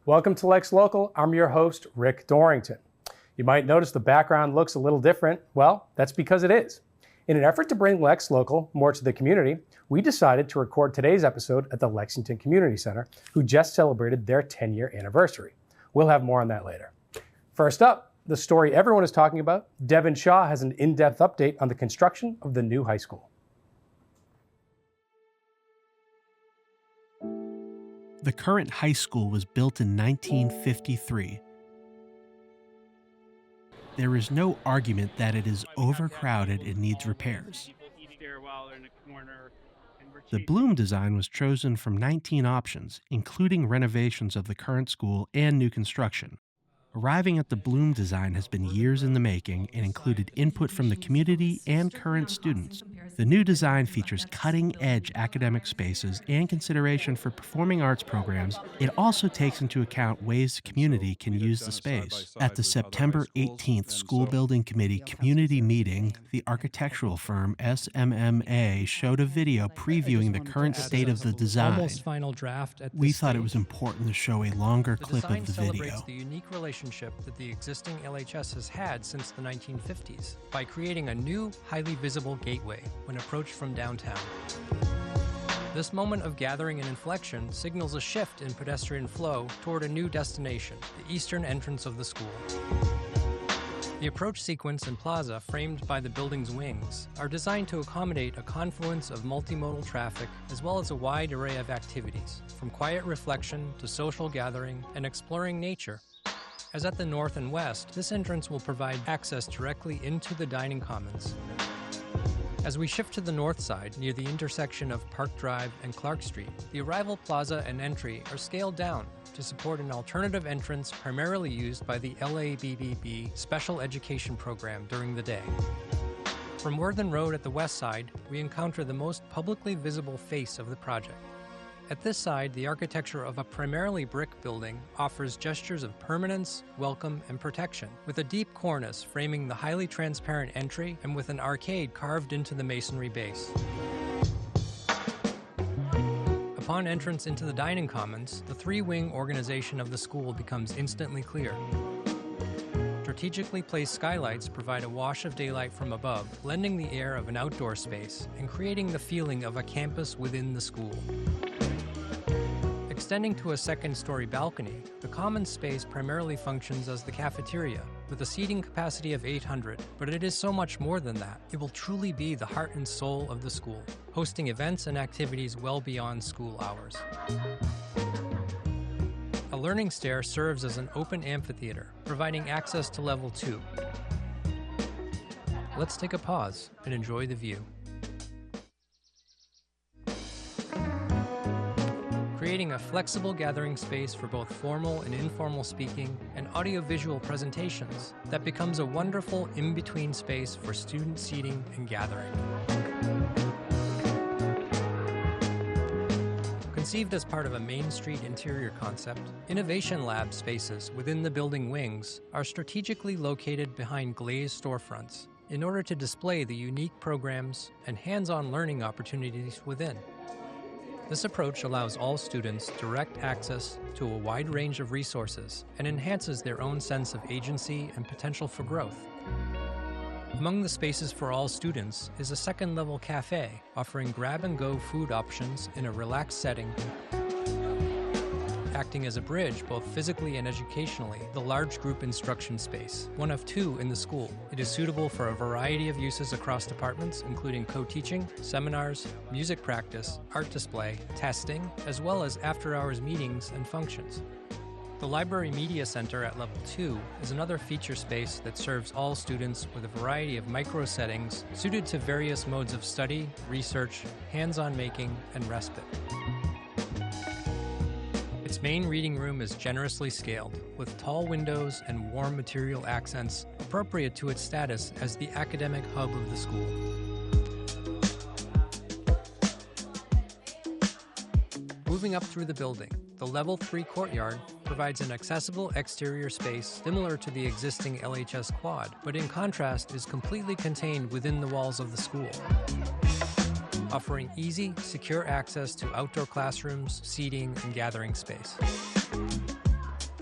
Welcome to LexLocal. I'm your host, Rick Dorrington. You might notice the background looks a little different. Well, that's because it is. In an effort to bring LexLocal more to the community, we decided to record today's episode at the Lexington Community Center, who just celebrated their 10-year anniversary. We'll have more on that later. First up, the story everyone is talking about. Devin Shaw has an in-depth update on the construction of the new high school. The current high school was built in 1953. There is no argument that it is overcrowded and needs repairs. The Bloom design was chosen from 19 options, including renovations of the current school and new construction. Arriving at the Bloom design has been years in the making and included input from the community and current students. The new design features cutting-edge academic spaces and consideration for performing arts programs. It also takes into account ways the community can use the space. At the September 18th School Building Committee community meeting, the architectural firm SMMA showed a video previewing the current state of the design. We thought it was important to show a longer clip of the video. The unique relationship that the existing LHS has had since the 1950s by creating a new, highly visible gateway when approached from downtown. This moment of gathering and inflection signals a shift in pedestrian flow toward a new destination, the eastern entrance of the school. The approach sequence and plaza, framed by the building's wings, are designed to accommodate a confluence of multimodal traffic as well as a wide array of activities, from quiet reflection to social gathering and exploring nature. As at the north and west, this entrance will provide access directly into the dining commons. As we shift to the north side, near the intersection of Park Drive and Clark Street, the arrival plaza and entry are scaled down to support an alternative entrance primarily used by the LABBB Special Education Program during the day. From Worthen Road at the west side, we encounter the most publicly visible face of the project. At this side, the architecture of a primarily brick building offers gestures of permanence, welcome, and protection, with a deep cornice framing the highly transparent entry and with an arcade carved into the masonry base. Upon entrance into the dining commons, the three-wing organization of the school becomes instantly clear. Strategically placed skylights provide a wash of daylight from above, lending the air of an outdoor space and creating the feeling of a campus within the school. Extending to a second-story balcony, the common space primarily functions as the cafeteria, with a seating capacity of 800, but it is so much more than that. It will truly be the heart and soul of the school, hosting events and activities well beyond school hours. A learning stair serves as an open amphitheater, providing access to level 2. Let's take a pause and enjoy the view. Creating a flexible gathering space for both formal and informal speaking and audiovisual presentations that becomes a wonderful in-between space for student seating and gathering. Conceived as part of a Main Street interior concept, Innovation Lab spaces within the building wings are strategically located behind glazed storefronts in order to display the unique programs and hands-on learning opportunities within. This approach allows all students direct access to a wide range of resources and enhances their own sense of agency and potential for growth. Among the spaces for all students is a second-level cafe offering grab-and-go food options in a relaxed setting, acting as a bridge both physically and educationally, the large group instruction space, one of 2 in the school. It is suitable for a variety of uses across departments, including co-teaching, seminars, music practice, art display, testing, as well as after-hours meetings and functions. The Library Media Center at Level 2 is another feature space that serves all students with a variety of micro-settings suited to various modes of study, research, hands-on making, and respite. Its main reading room is generously scaled, with tall windows and warm material accents appropriate to its status as the academic hub of the school. Moving up through the building, the Level 3 courtyard provides an accessible exterior space similar to the existing LHS quad, but in contrast is completely contained within the walls of the school, offering easy, secure access to outdoor classrooms, seating, and gathering space.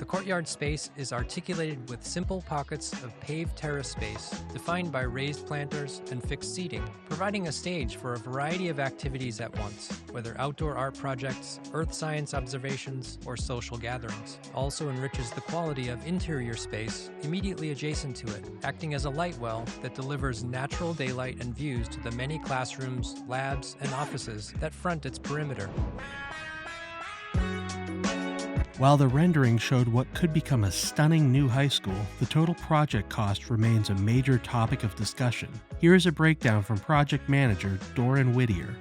The courtyard space is articulated with simple pockets of paved terrace space, defined by raised planters and fixed seating, providing a stage for a variety of activities at once, whether outdoor art projects, earth science observations, or social gatherings. Also enriches the quality of interior space immediately adjacent to it, acting as a light well that delivers natural daylight and views to the many classrooms, labs, and offices that front its perimeter. While the rendering showed what could become a stunning new high school, the total project cost remains a major topic of discussion. Here is a breakdown from project manager Doran Whittier.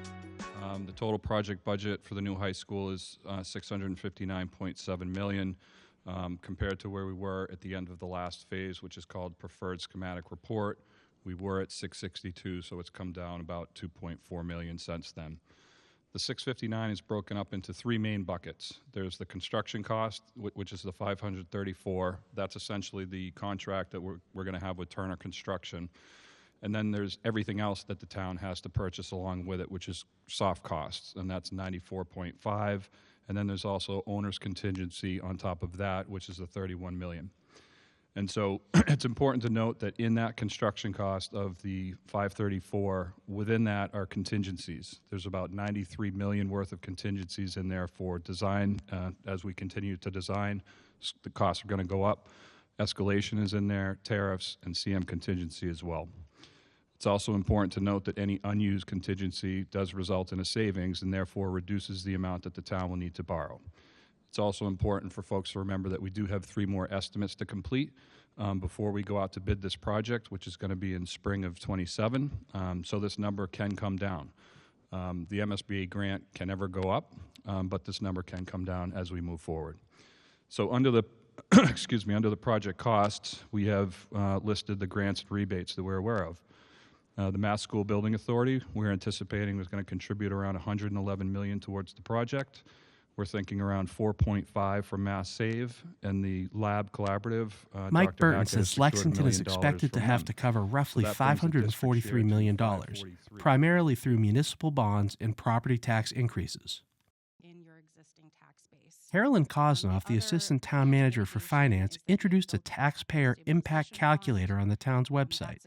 The total project budget for the new high school is $659.7 million, compared to where we were at the end of the last phase, which is called Preferred Schematic Report. We were at 662, so it's come down about 2.4 million since then. The 659 is broken up into three main buckets. There's the construction cost, which is the 534. That's essentially the contract that we're going to have with Turner Construction. And then there's everything else that the town has to purchase along with it, which is soft costs, and that's 94.5. And then there's also owner's contingency on top of that, which is the 31 million. And so it's important to note that in that construction cost of the 534, within that are contingencies. There's about 93 million worth of contingencies in there for design. As we continue to design, the costs are going to go up. Escalation is in there, tariffs, and CM contingency as well. It's also important to note that any unused contingency does result in a savings and therefore reduces the amount that the town will need to borrow. It's also important for folks to remember that we do have 3 more estimates to complete before we go out to bid this project, which is going to be in spring of 27. So this number can come down. The MSBA grant can never go up, but this number can come down as we move forward. So under the under the project costs, we have listed the grants and rebates that we're aware of. The Mass School Building Authority, we're anticipating is going to contribute around $111 million towards the project. We're thinking around 4.5 from Mass Save, and the Lab Collaborative. Mike Dr. Burton Hack has says secured $1 Lexington is million expected to from have them. to cover roughly So that brings the district share $543 million, to $543. primarily through municipal bonds and property tax increases. In your existing tax base. Carolyn Kosnoff, the Assistant Town Manager for Finance, introduced a taxpayer impact calculator on the town's website.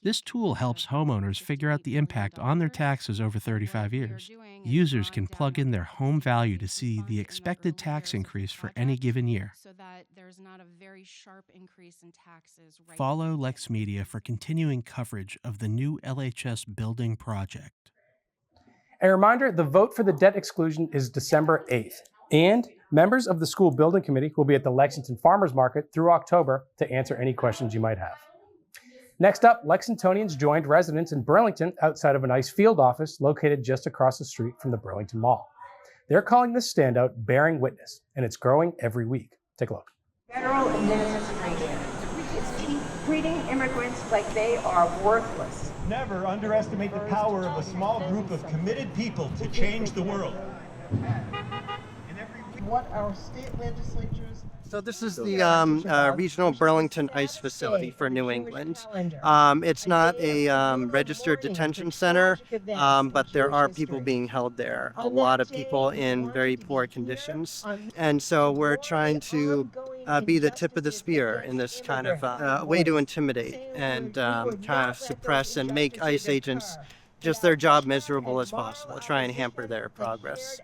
This tool helps homeowners figure out the impact on their taxes over 35 years. Users can plug in their home value to see the expected tax increase for any given year. So that there's not a very sharp increase in taxes. Follow LexMedia for continuing coverage of the new LHS building project. A reminder, the vote for the debt exclusion is December 8th, and members of the school building committee will be at the Lexington Farmers Market through October to answer any questions you might have. Next up, Lexingtonians joined residents in Burlington outside of a nice field office located just across the street from the Burlington Mall. They're calling this standout Bearing Witness, and it's growing every week. Take a look. Federal administration keep treating immigrants like they are worthless. Never underestimate the power of a small group of committed people to change the world. What our state legislatures. So this is the regional Burlington ICE facility for New England. It's not a registered detention center, but there are people being held there, a lot of people in very poor conditions. And so we're trying to be the tip of the spear in this kind of way to intimidate and kind of suppress and make ICE agents just their job miserable as possible, try and hamper their progress.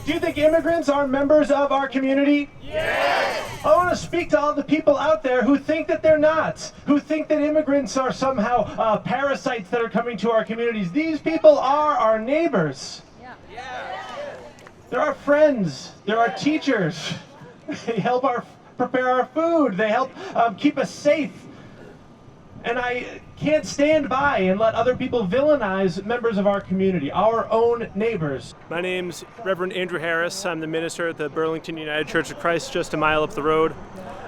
Do you think immigrants are members of our community? Yes! I want to speak to all the people out there who think that they're not, who think that immigrants are somehow parasites that are coming to our communities. These people are our neighbors. They're our friends. They're our teachers. They help prepare our food. They help keep us safe. And I can't stand by and let other people villainize members of our community, our own neighbors. My name's Reverend Andrew Harris. I'm the minister at the Burlington United Church of Christ, just a mile up the road.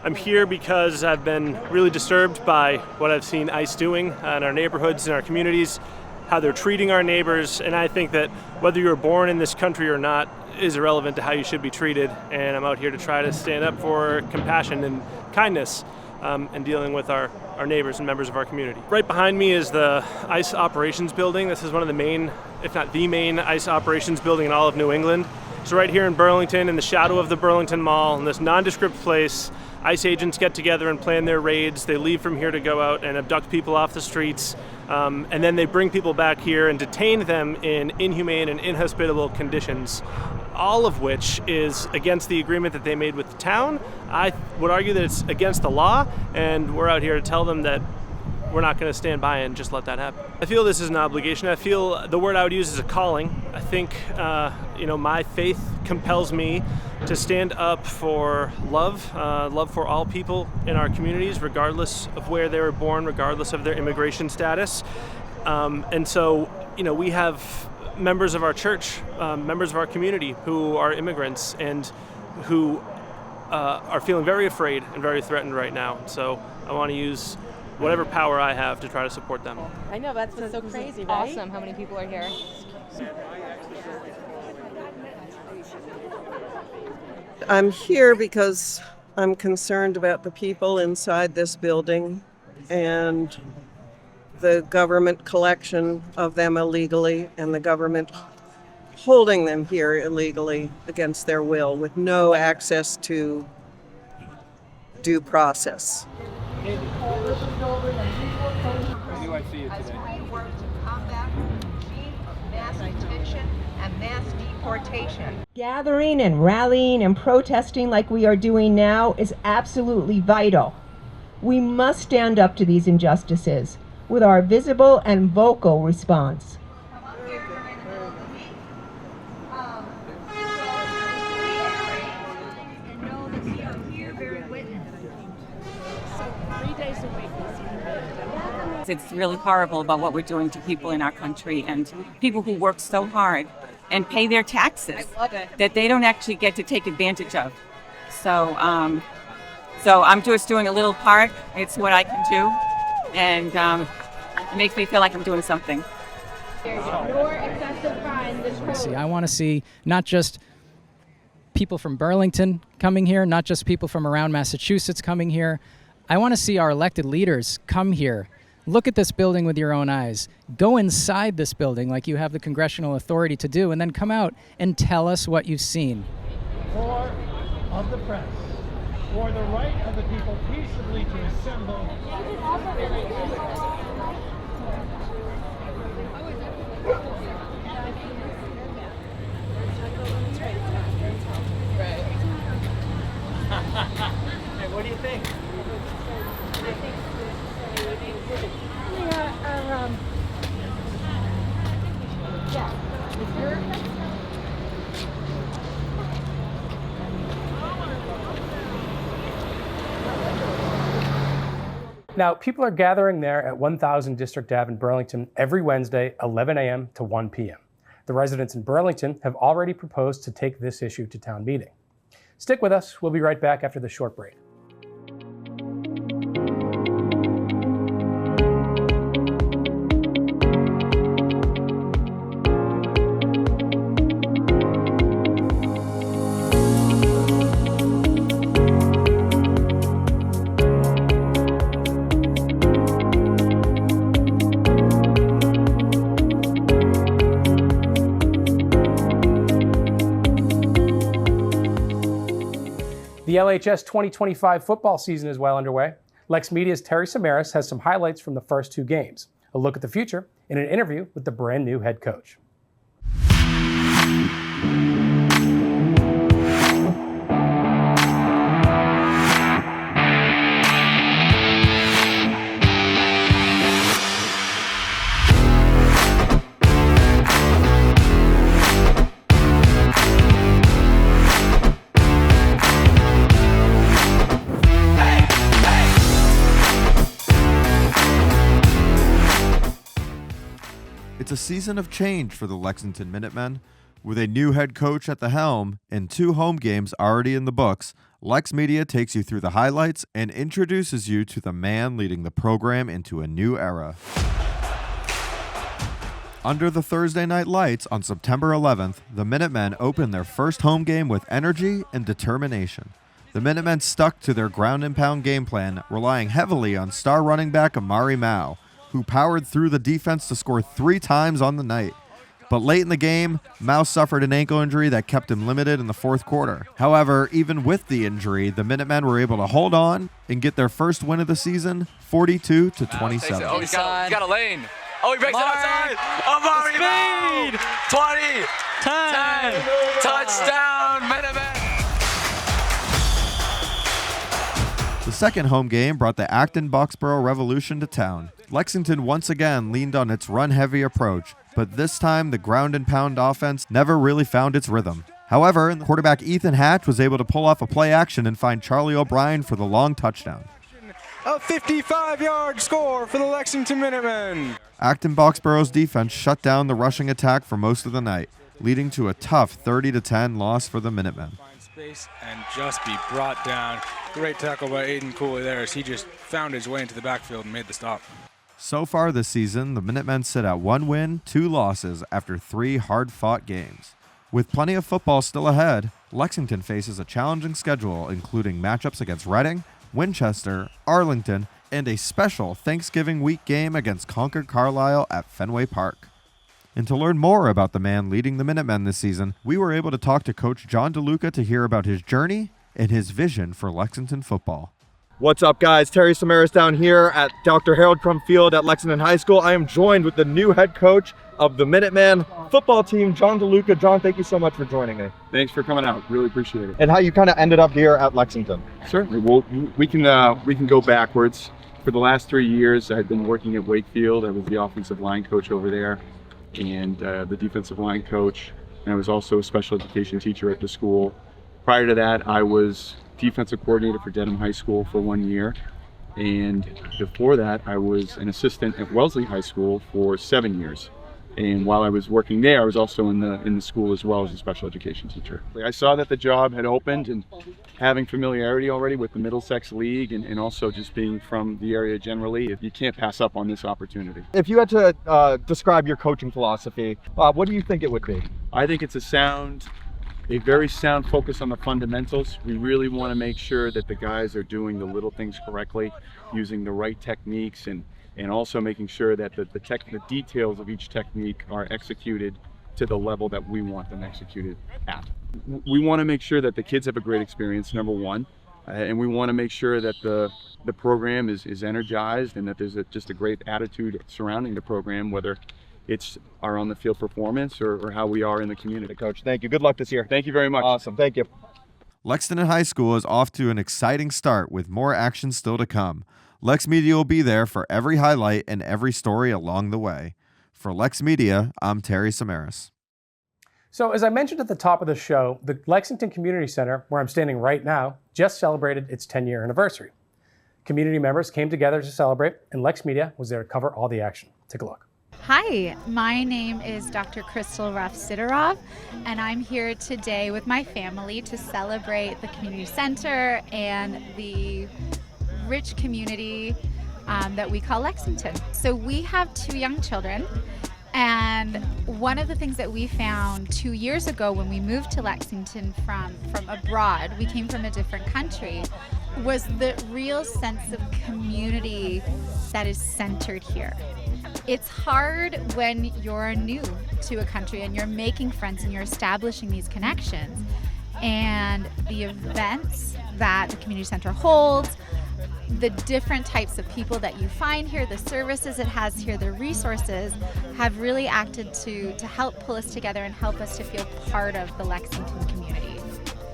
I'm here because I've been really disturbed by what I've seen ICE doing in our neighborhoods and our communities, how they're treating our neighbors, and I think that whether you were born in this country or not is irrelevant to how you should be treated, and I'm out here to try to stand up for compassion and kindness and dealing with our neighbors and members of our community. Right behind me is the ICE operations building. This is one of the main, if not the main, ICE operations building in all of New England. So right here in Burlington, in the shadow of the Burlington Mall, in this nondescript place, ICE agents get together and plan their raids. They leave from here to go out and abduct people off the streets, and then they bring people back here and detain them in inhumane and inhospitable conditions, all of which is against the agreement that they made with the town. I would argue that it's against the law, and we're out here to tell them that we're not going to stand by and just let that happen. I feel this is an obligation. I feel the word I would use is a calling. I think, my faith compels me to stand up for love for all people in our communities, regardless of where they were born, regardless of their immigration status. And so, we have members of our church, members of our community who are immigrants and who are feeling very afraid and very threatened right now. So I want to use whatever power I have to try to support them. I know, that's what's so crazy, right? Awesome how many people are here. I'm here because I'm concerned about the people inside this building and the government collection of them illegally and the government holding them here illegally against their will with no access to due process. As we work to combat regime of mass detention and mass deportation. Gathering and rallying and protesting like we are doing now is absolutely vital. We must stand up to these injustices with our visible and vocal response. It's really horrible about what we're doing to people in our country and people who work so hard and pay their taxes that they don't actually get to take advantage of. So I'm just doing a little part. It's what I can do, and it makes me feel like I'm doing something. I want to see not just people from Burlington coming here, not just people from around Massachusetts coming here. I want to see our elected leaders come here. Look at this building with your own eyes. Go inside this building like you have the congressional authority to do, and then come out and tell us what you've seen. For of the press, for the right of the people peaceably to assemble. Hey, what do you think? Now, people are gathering there at 1000 District Ave in Burlington every Wednesday, 11 a.m. to 1 p.m. The residents in Burlington have already proposed to take this issue to town meeting. Stick with us. We'll be right back after the short break. The LHS 2025 football season is well underway. LexMedia's Terry Samaras has some highlights from the first two games. A look at the future in an interview with the brand new head coach. It's a season of change for the Lexington Minutemen. With a new head coach at the helm and 2 home games already in the books, LexMedia takes you through the highlights and introduces you to the man leading the program into a new era. Under the Thursday night lights on September 11th, the Minutemen opened their first home game with energy and determination. The Minutemen stuck to their ground and pound game plan, relying heavily on star running back Amari Mao, who powered through the defense to score 3 times on the night. But late in the game, Mouse suffered an ankle injury that kept him limited in the fourth quarter. However, even with the injury, the Minutemen were able to hold on and get their first win of the season, 42-27. Oh, he's got a lane. Oh, he breaks it outside. Oh, speed. 20, 10, touchdown, Minutemen. The second home game brought the Acton-Boxborough Revolution to town. Lexington once again leaned on its run-heavy approach, but this time the ground-and-pound offense never really found its rhythm. However, quarterback Ethan Hatch was able to pull off a play action and find Charlie O'Brien for the long touchdown. A 55-yard score for the Lexington Minutemen. Acton-Boxborough's defense shut down the rushing attack for most of the night, leading to a tough 30-10 loss for the Minutemen. Space and just be brought down. Great tackle by Aiden Cooley there as he just found his way into the backfield and made the stop. So far this season, the Minutemen sit at 1 win, 2 losses after 3 hard-fought games. With plenty of football still ahead, Lexington faces a challenging schedule including matchups against Reading, Winchester, Arlington, and a special Thanksgiving week game against Concord Carlisle at Fenway Park. And to learn more about the man leading the Minutemen this season, we were able to talk to Coach John DeLuca to hear about his journey and his vision for Lexington football. What's up, guys? Terry Samaras down here at Dr. Harold Crum Field at Lexington High School. I am joined with the new head coach of the Minutemen football team, John DeLuca. John, thank you so much for joining me. Thanks for coming out. Really appreciate it. And how you kind of ended up here at Lexington. Certainly. Well, we can go backwards. For the last 3 years, I've been working at Wakefield. I was the offensive line coach over there and the defensive line coach. And I was also a special education teacher at the school. Prior to that, I was defensive coordinator for Dedham High School for 1 year. And before that, I was an assistant at Wellesley High School for 7 years. And while I was working there, I was also in the school as well as a special education teacher. I saw that the job had opened, and having familiarity already with the Middlesex League and also just being from the area generally, you can't pass up on this opportunity. If you had to describe your coaching philosophy, what do you think it would be? I think it's a very sound focus on the fundamentals. We really want to make sure that the guys are doing the little things correctly, using the right techniques, and also making sure that the details of each technique are executed to the level that we want them executed at. We want to make sure that the kids have a great experience, number one, and we want to make sure that the program is energized and that there's just a great attitude surrounding the program, whether it's our on-the-field performance or how we are in the community. Coach, thank you. Good luck this year. Thank you very much. Awesome. Thank you. Lexington High School is off to an exciting start with more action still to come. LexMedia will be there for every highlight and every story along the way. For LexMedia, I'm Terry Samaras. So as I mentioned at the top of the show, the Lexington Community Center, where I'm standing right now, just celebrated its 10-year anniversary. Community members came together to celebrate, and LexMedia was there to cover all the action. Take a look. Hi, my name is Dr. Crystal Ruff-Sidorov, and I'm here today with my family to celebrate the community center and the rich community that we call Lexington. So we have 2 young children, and one of the things that we found 2 years ago when we moved to Lexington from abroad, we came from a different country, was the real sense of community that is centered here. It's hard when you're new to a country and you're making friends and you're establishing these connections. And the events that the community center holds, the different types of people that you find here, the services it has here, the resources have really acted to help pull us together and help us to feel part of the Lexington community.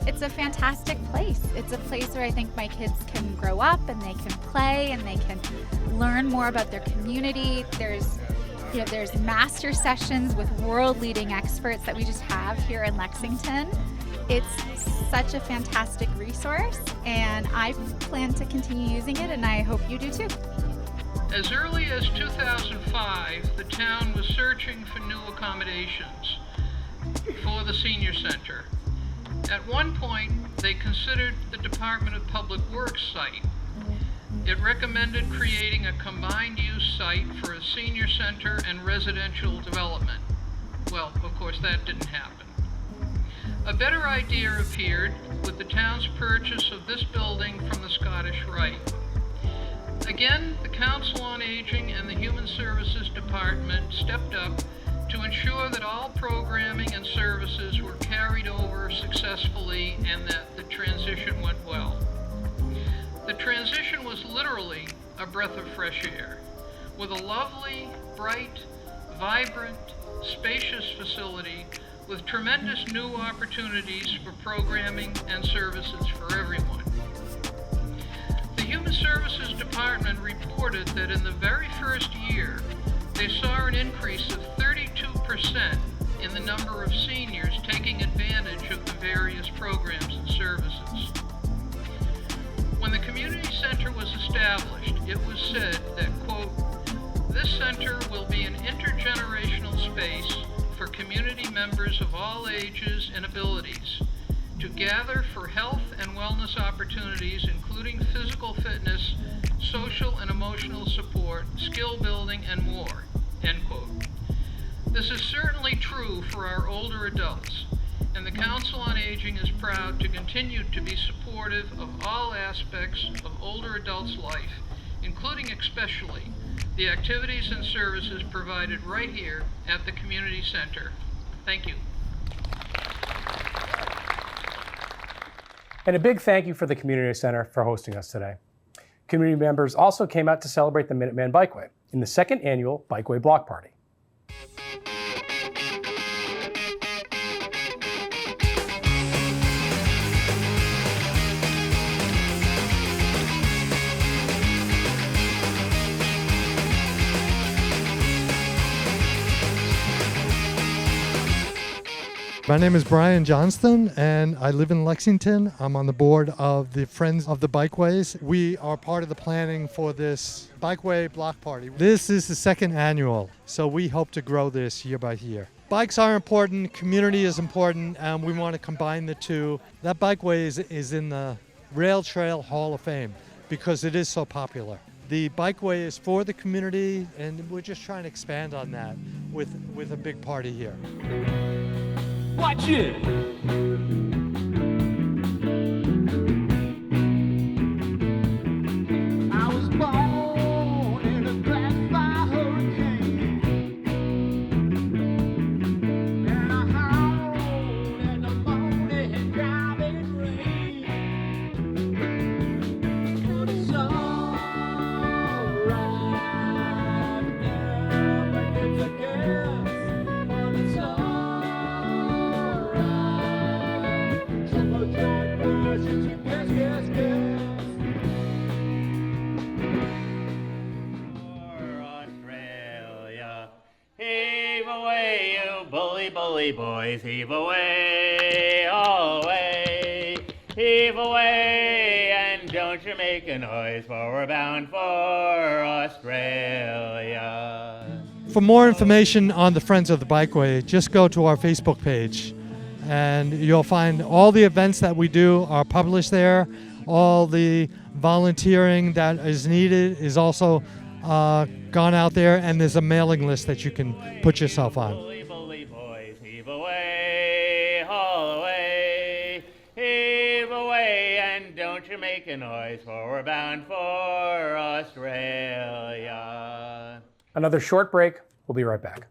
It's a fantastic place. It's a place where I think my kids can grow up and they can play and they can learn more about their community. There's master sessions with world-leading experts that we just have here in Lexington. It's such a fantastic resource, and I plan to continue using it, and I hope you do too. As early as 2005, the town was searching for new accommodations for the senior center. At one point, they considered the Department of Public Works site. It recommended creating a combined use site for a senior center and residential development. Well, of course, that didn't happen. A better idea appeared with the town's purchase of this building from the Scottish Rite. Again, the Council on Aging and the Human Services Department stepped up to ensure that all programming and services were carried over successfully and that the transition went well. The transition was literally a breath of fresh air, with a lovely, bright, vibrant, spacious facility with tremendous new opportunities for programming and services for everyone. The Human Services Department reported that in the very first year, they saw an increase of 32% in the number of seniors taking advantage of the various programs and services. When the community center was established, it was said that, quote, "This center will be an intergenerational space for community members of all ages and abilities to gather for health and wellness opportunities, including physical fitness, social and emotional support, skill building, and more," end quote. This is certainly true for our older adults, and the Council on Aging is proud to continue to be supportive of all aspects of older adults' life, including especially the activities and services provided right here at the community center. Thank you. And a big thank you for the Community Center for hosting us today. Community members also came out to celebrate the Minuteman Bikeway in the second annual Bikeway Block Party. My name is Brian Johnston, and I live in Lexington. I'm on the board of the Friends of the Bikeways. We are part of the planning for this Bikeway Block Party. This is the second annual, so we hope to grow this year by year. Bikes are important, community is important, and we want to combine the two. That Bikeway is in the Rail Trail Hall of Fame because it is so popular. The Bikeway is for the community, and we're just trying to expand on that with a big party here. Watch it! I was born in a Class 5 hurricane, and I howled in the morning driving rain. But it's alright now, but it's a guess. But it's heave away, you bully, bully boys, heave away, all away, heave away, and don't you make a noise, for we're bound for Australia. For more information on the Friends of the Bikeway, just go to our Facebook page, and you'll find all the events that we do are published there. All the volunteering that is needed is also gone out there, and there's a mailing list that you can put yourself on. Bully, bully boys, heave away, haul away, heave away, and don't you make a noise, for we're bound for Australia. Another short break. We'll be right back.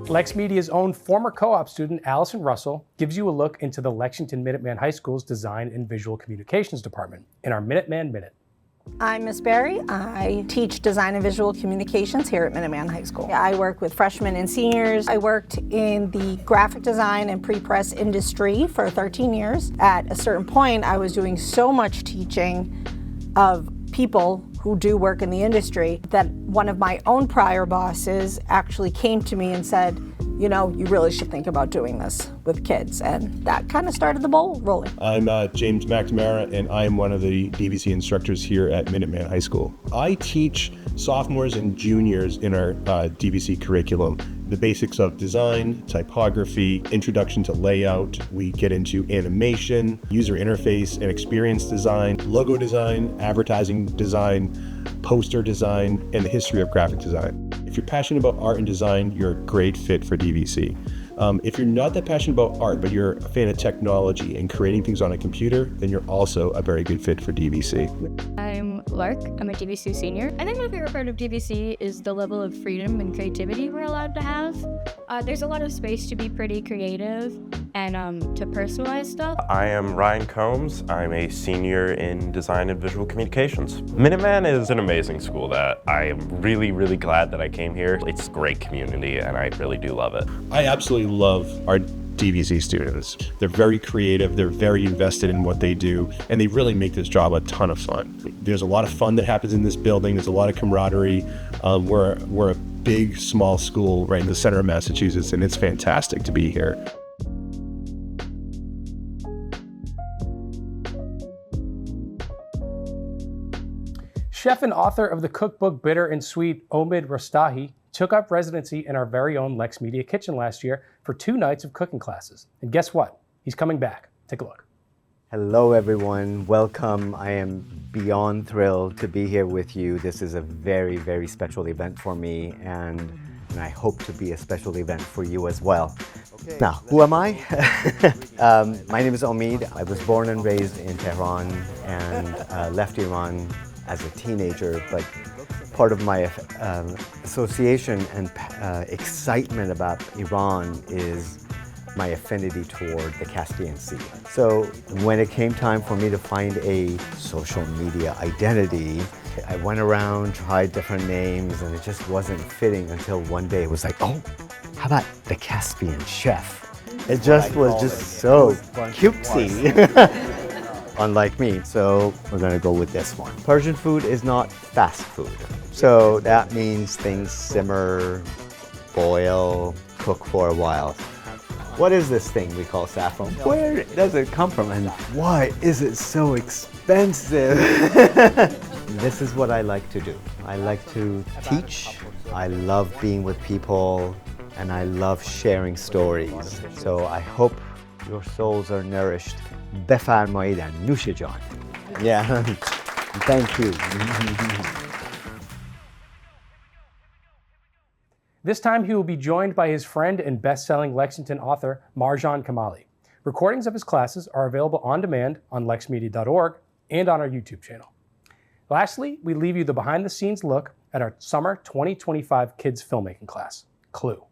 LexMedia's own former co-op student, Allison Russell, gives you a look into the Lexington Minuteman High School's Design and Visual Communications Department in our Minuteman Minute. I'm Miss Barry. I teach Design and Visual Communications here at Minuteman High School. I work with freshmen and seniors. I worked in the graphic design and pre-press industry for 13 years. At a certain point, I was doing so much teaching of people who do work in the industry that one of my own prior bosses actually came to me and said, you know, you really should think about doing this with kids. And that kind of started the ball rolling. I'm James McNamara, and I'm one of the DVC instructors here at Minuteman High School. I teach sophomores and juniors in our DVC curriculum, the basics of design, typography, introduction to layout. We get into animation, user interface and experience design, logo design, advertising design, poster design, and the history of graphic design. If you're passionate about art and design, you're a great fit for DVC. If you're not that passionate about art, but you're a fan of technology and creating things on a computer, then you're also a very good fit for DVC. I'm Lark. I'm a DVC senior. I think my favorite part of DVC is the level of freedom and creativity we're allowed to have. There's a lot of space to be pretty creative and to personalize stuff. I am Ryan Combs. I'm a senior in design and visual communications. Minuteman is an amazing school that I am really, really glad that I came here. It's a great community and I really do love it. I absolutely love our DVC students. They're very creative, they're very invested in what they do, and they really make this job a ton of fun. There's a lot of fun that happens in this building, there's a lot of camaraderie. We're a big, small school right in the center of Massachusetts, and it's fantastic to be here. Chef and author of the cookbook Bitter and Sweet, Omid Rostahi, took up residency in our very own LexMedia kitchen last year for 2 nights of cooking classes. And guess what? He's coming back. Take a look. Hello everyone, welcome. I am beyond thrilled to be here with you. This is a very, very special event for me, and I hope to be a special event for you as well. Okay. Now, who am I? My name is Omid. I was born and raised in Tehran and left Iran as a teenager, but part of my association and excitement about Iran is my affinity toward the Caspian Sea. So when it came time for me to find a social media identity, I went around, tried different names, and it just wasn't fitting until one day it was like, oh, how about the Caspian Chef? It just was just so cutesy. Unlike me, so we're gonna go with this one. Persian food is not fast food. So that means things simmer, boil, cook for a while. What is this thing we call saffron? Where does it come from and why is it so expensive? This is what I like to do. I like to teach, I love being with people, and I love sharing stories. So I hope your souls are nourished. بفرمایید نوش جان. Yeah, thank you. This time he will be joined by his friend and best-selling Lexington author, Marjan Kamali. Recordings of his classes are available on demand on lexmedia.org and on our YouTube channel. Lastly, we leave you the behind-the-scenes look at our summer 2025 kids filmmaking class, Clue.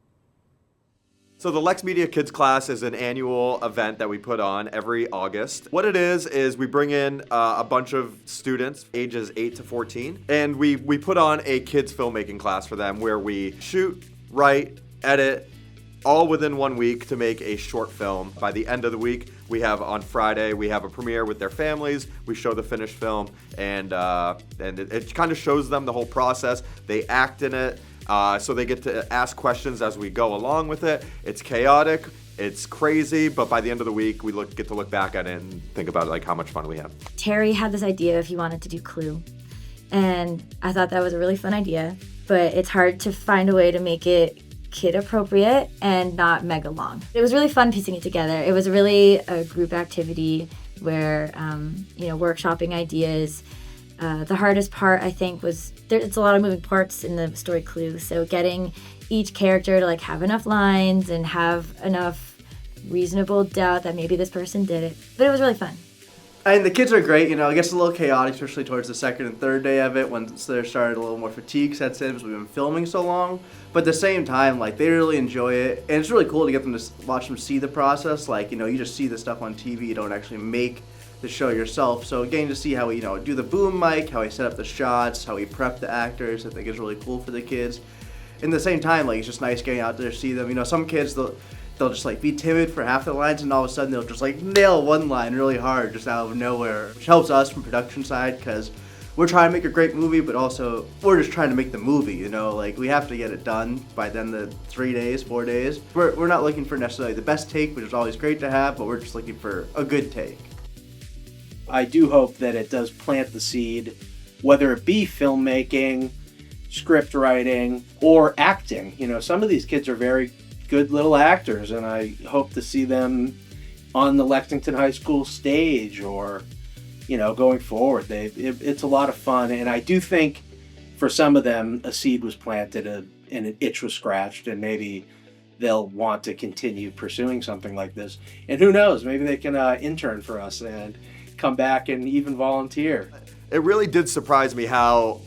So the LexMedia Kids class is an annual event that we put on every August. What it is we bring in a bunch of students, ages 8 to 14, and we put on a kids filmmaking class for them where we shoot, write, edit, all within 1 week to make a short film. By the end of the week, we have on Friday, we have a premiere with their families, we show the finished film, and it kind of shows them the whole process. They act in it. So they get to ask questions as we go along with it. It's chaotic, it's crazy, but by the end of the week, we get to look back at it and think about like how much fun we have. Terry had this idea if he wanted to do Clue, and I thought that was a really fun idea, but it's hard to find a way to make it kid appropriate and not mega long. It was really fun piecing it together. It was really a group activity where, workshopping ideas. The hardest part, I think, was it's a lot of moving parts in the story Clue. So getting each character to have enough lines and have enough reasonable doubt that maybe this person did it. But it was really fun. And the kids are great. It gets a little chaotic, especially towards the second and third day of it when they're started a little more fatigue sets in because we've been filming so long. But at the same time, they really enjoy it. And it's really cool to get them to watch them see the process. You just see the stuff on TV. You don't actually make the show yourself. So getting to see how we, do the boom mic, how we set up the shots, how we prep the actors, I think is really cool for the kids. And at the same time, it's just nice getting out there to see them. Some kids, they'll just be timid for half the lines and all of a sudden they'll just nail one line really hard just out of nowhere, which helps us from production side because we're trying to make a great movie, but also we're just trying to make the movie, we have to get it done by then the 3 days, 4 days. We're not looking for necessarily the best take, which is always great to have, but we're just looking for a good take. I do hope that it does plant the seed, whether it be filmmaking, script writing, or acting. You know, some of these kids are very good little actors, and I hope to see them on the Lexington High School stage or, you know, going forward. It's a lot of fun, and I do think for some of them a seed was planted and an itch was scratched, and maybe they'll want to continue pursuing something like this. And who knows, maybe they can intern for us and come back and even volunteer. It really did surprise me how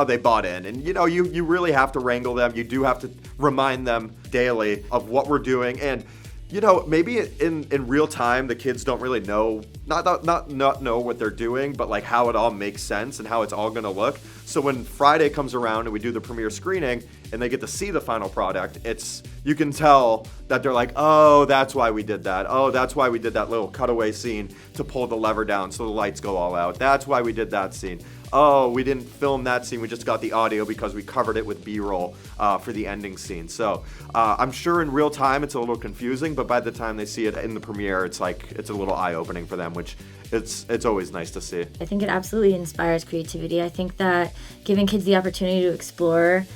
they bought in. And you know, you really have to wrangle them. You do have to remind them daily of what we're doing. And you know, maybe in real time the kids don't really know, not know what they're doing, but like how it all makes sense and how it's all gonna look. So when Friday comes around and we do the premiere screening and they get to see the final product, you can tell that they're like, oh, that's why we did that. Oh, that's why we did that little cutaway scene to pull the lever down so the lights go all out. That's why we did that scene. Oh, we didn't film that scene, we just got the audio because we covered it with B-roll for the ending scene. So I'm sure in real time it's a little confusing, but by the time they see it in the premiere, it's a little eye-opening for them, which it's always nice to see. I think it absolutely inspires creativity. I think that giving kids the opportunity to explore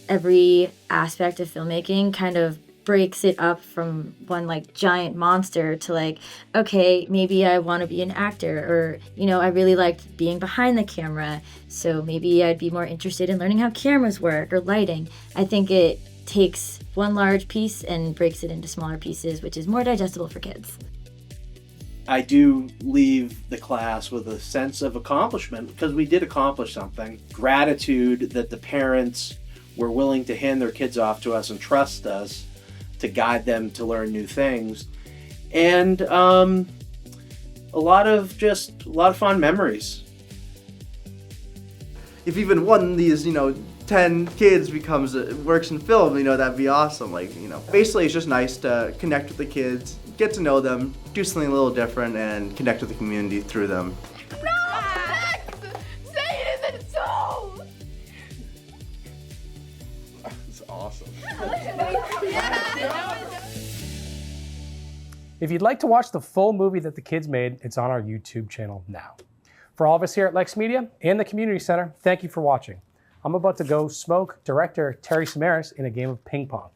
every aspect of filmmaking kind of breaks it up from one like giant monster to like, okay, maybe I want to be an actor, or, you know, I really liked being behind the camera, so maybe I'd be more interested in learning how cameras work or lighting. I think it takes one large piece and breaks it into smaller pieces, which is more digestible for kids. I do leave the class with a sense of accomplishment because we did accomplish something. Gratitude that the parents were willing to hand their kids off to us and trust us to guide them to learn new things, and a lot of fun memories. If even one of these, 10 kids works in film, that'd be awesome. Basically it's just nice to connect with the kids, get to know them, do something a little different, and connect with the community through them. If you'd like to watch the full movie that the kids made, it's on our YouTube channel now. For all of us here at LexMedia and the Community Center, thank you for watching. I'm about to go smoke director Terry Samaras in a game of ping pong.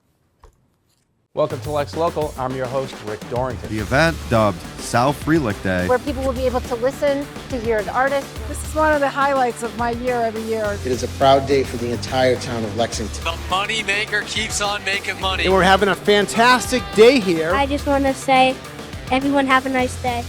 Welcome to LexLocal. I'm your host, Rick Dorrington. The event, dubbed South Freelick Day, where people will be able to listen to hear an artist. This is one of the highlights of my year every year. It is a proud day for the entire town of Lexington. The money maker keeps on making money. And we're having a fantastic day here. I just want to say, everyone have a nice day.